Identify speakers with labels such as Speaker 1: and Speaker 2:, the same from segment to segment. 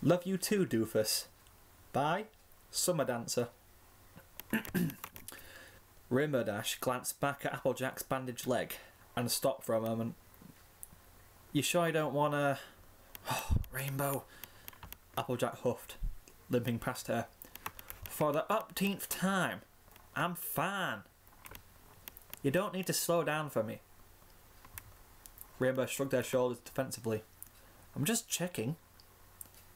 Speaker 1: Love you too, Doofus. Bye, Summer Dancer. Rainbow Dash glanced back at Applejack's bandaged leg and stopped for a moment. You sure you don't wanna... Oh, Rainbow, Applejack huffed, limping past her. For the upteenth time, I'm fine. You don't need to slow down for me. Rainbow shrugged her shoulders defensively. I'm just checking.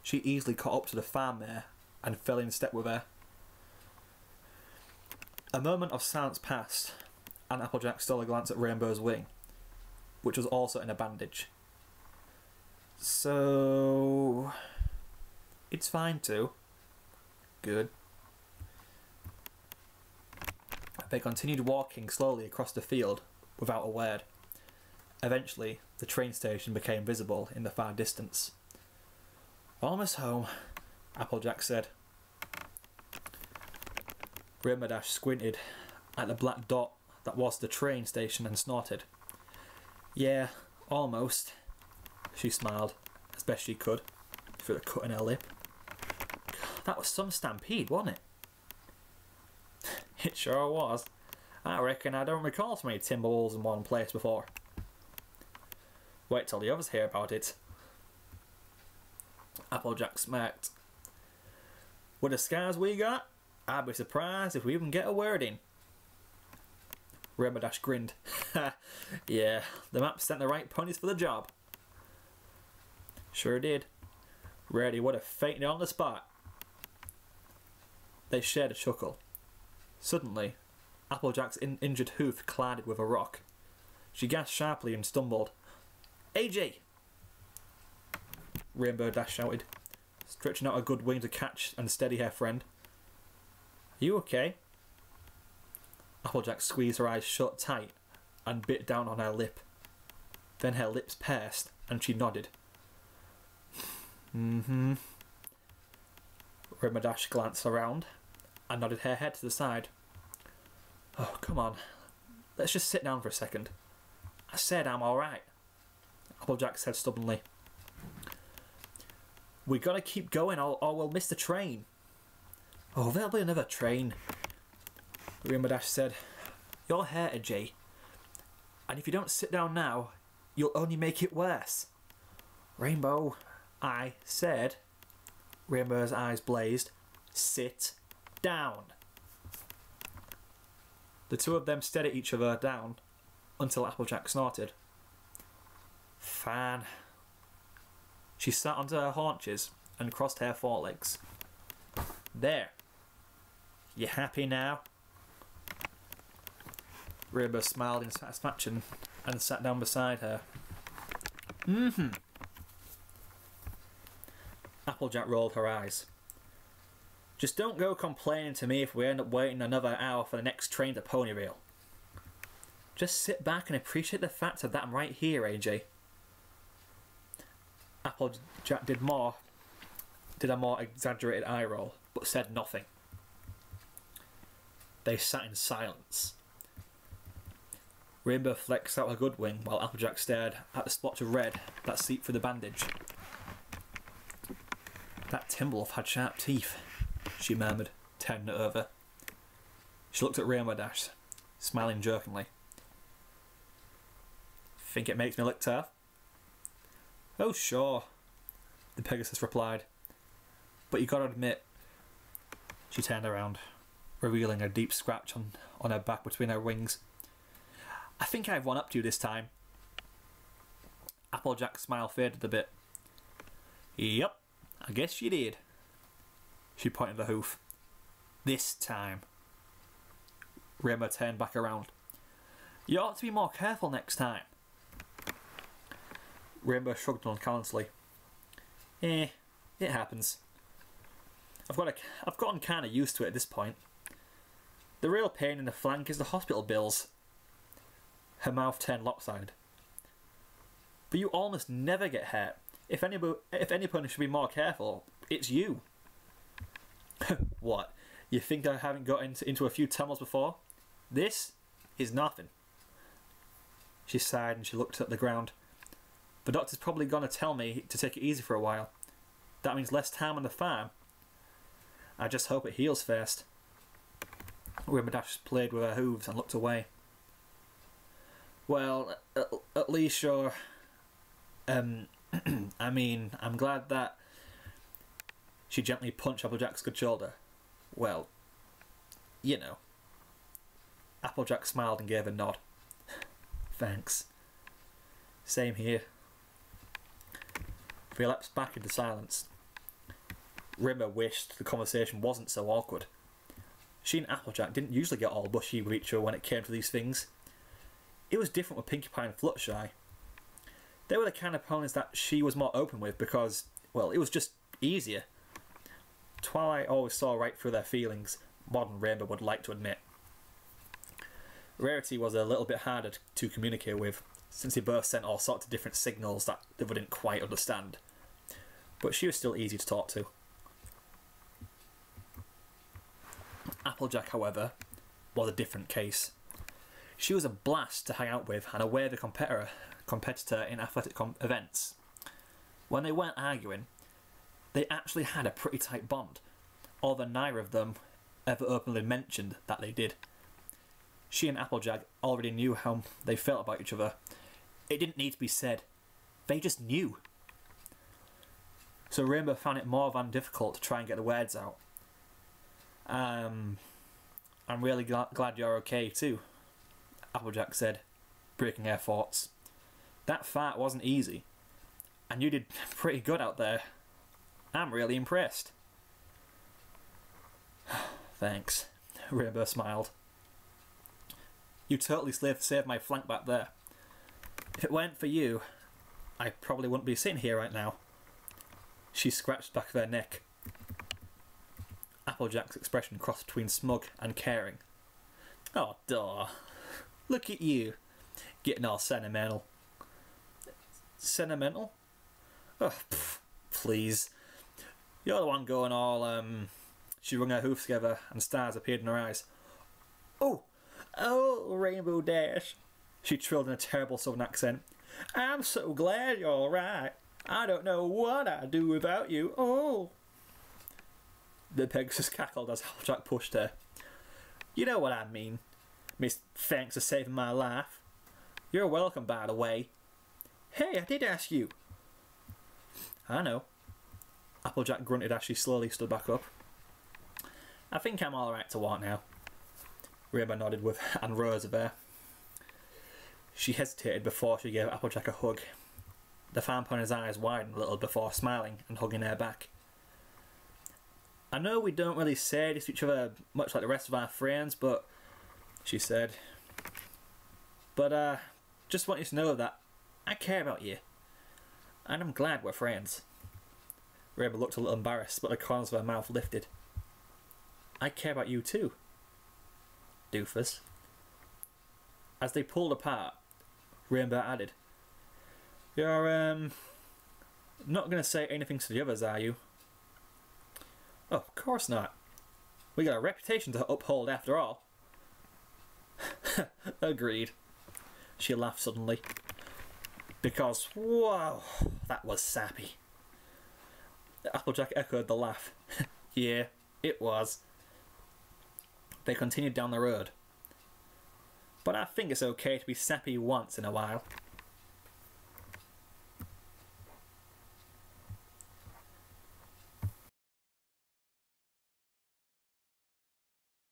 Speaker 1: She easily caught up to the farm mare and fell in step with her. A moment of silence passed, and Applejack stole a glance at Rainbow's wing, which was also in a bandage. So... it's fine too. Good. They continued walking slowly across the field without a word. Eventually, the train station became visible in the far distance. Almost home, Applejack said. Rainbow Dash squinted at the black dot that was the train station and snorted. Yeah, almost, she smiled, as best she could, through the cut in her lip. That was some stampede, wasn't it? It sure was. I reckon I don't recall so many timberwolves in one place before. Wait till the others hear about it. Applejack smirked. With the scars we got, I'd be surprised if we even get a word in. Rainbow Dash grinned. Yeah, the map sent the right ponies for the job. Sure did. Rarity would have fainted on the spot. They shared a chuckle. Suddenly, Applejack's injured hoof collided with a rock. She gasped sharply and stumbled. AJ! Rainbow Dash shouted, stretching out a good wing to catch and steady her friend. Are you okay? Applejack squeezed her eyes shut tight and bit down on her lip. Then her lips pursed and she nodded. Mm-hmm. Rainbow Dash glanced around and nodded her head to the side. Oh, come on. Let's just sit down for a second. I said I'm alright, Applejack said stubbornly. We gotta keep going or we'll miss the train. Oh, there'll be another train, Rainbow Dash said. You're hurted, Jay. And if you don't sit down now, you'll only make it worse. Rainbow, I said. Rainbow's eyes blazed. Sit down. The two of them stared at each other down until Applejack snorted. Fine. She sat onto her haunches and crossed her forelegs. There. You happy now? Rainbow smiled in satisfaction and sat down beside her. Mm-hmm. Applejack rolled her eyes. Just don't go complaining to me if we end up waiting another hour for the next train to Ponyville. Just sit back and appreciate the fact that I'm right here, AJ. Applejack did a more exaggerated eye roll, but said nothing. They sat in silence. Rainbow flexed out her good wing while Applejack stared at the spots of red that seeped through the bandage. That Timberwolf had sharp teeth, she murmured, turning it over. She looked at Rainbow Dash, smiling jerkingly. Think it makes me look tough? Oh, sure, the Pegasus replied. But you gotta admit... She turned around, revealing a deep scratch on her back between her wings. I think I've one up to you this time. Applejack's smile faded a bit. Yep, I guess you did. She pointed the hoof. This time. Rainbow turned back around. You ought to be more careful next time. Rainbow shrugged unconsciously. It happens. I've gotten kind of used to it at this point. The real pain in the flank is the hospital bills. Her mouth turned lopsided. But you almost never get hurt. If anyone should be more careful, it's you. What? You think I haven't got into a few tumbles before? This is nothing. She sighed and she looked at the ground. The doctor's probably going to tell me to take it easy for a while. That means less time on the farm. I just hope it heals first. Rainbow Dash played with her hooves and looked away. Well, at least you're... I mean, I'm glad that... She gently punched Applejack's good shoulder. Well, you know. Applejack smiled and gave a nod. Thanks. Same here. We relapsed back into silence. Rainbow wished the conversation wasn't so awkward. She and Applejack didn't usually get all bushy with each other when it came to these things. It was different with Pinkie Pie and Fluttershy. They were the kind of ponies that she was more open with because, well, it was just easier. Twilight always saw right through their feelings, more than Rainbow would like to admit. Rarity was a little bit harder to communicate with, since they both sent all sorts of different signals that they didn't quite understand. But she was still easy to talk to. Applejack, however, was a different case. She was a blast to hang out with and a worthy competitor in athletic events. When they weren't arguing, they actually had a pretty tight bond, although neither of them ever openly mentioned that they did. She and Applejack already knew how they felt about each other. It didn't need to be said. They just knew. So Rainbow found it more than difficult to try and get the words out. I'm really glad you're okay too, Applejack said, breaking her thoughts. That fight wasn't easy, and you did pretty good out there. I'm really impressed. Thanks, Rainbow smiled. You totally saved my flank back there. If it weren't for you, I probably wouldn't be sitting here right now. She scratched the back of her neck. Applejack's expression crossed between smug and caring. Oh, duh. Look at you, getting all sentimental. Sentimental? Oh, please. You're the one going all, She wrung her hoofs together and stars appeared in her eyes. Oh, Rainbow Dash, she trilled in a terrible southern accent. I'm so glad you're alright. I don't know what I'd do without you. Oh. The Pegasus cackled as Applejack pushed her. You know what I mean, Miss Thanks for saving my life. You're welcome, by the way. Hey, I did ask you. I know. Applejack grunted as she slowly stood back up. I think I'm alright to walk now. Rainbow nodded with and rose of her. She hesitated before she gave Applejack a hug. The fan pony's eyes widened a little before smiling and hugging her back. I know we don't really say this to each other much like the rest of our friends, but... she said. But, just want you to know that I care about you. And I'm glad we're friends. Rainbow looked a little embarrassed, but the corners of her mouth lifted. I care about you too, Doofus. As they pulled apart, Rainbow added, You're, not going to say anything to the others, are you? Oh, of course not. We got a reputation to uphold after all. Agreed. She laughed suddenly. Because, whoa, that was sappy. Applejack echoed the laugh. Yeah, it was. They continued down the road. But I think it's okay to be sappy once in a while.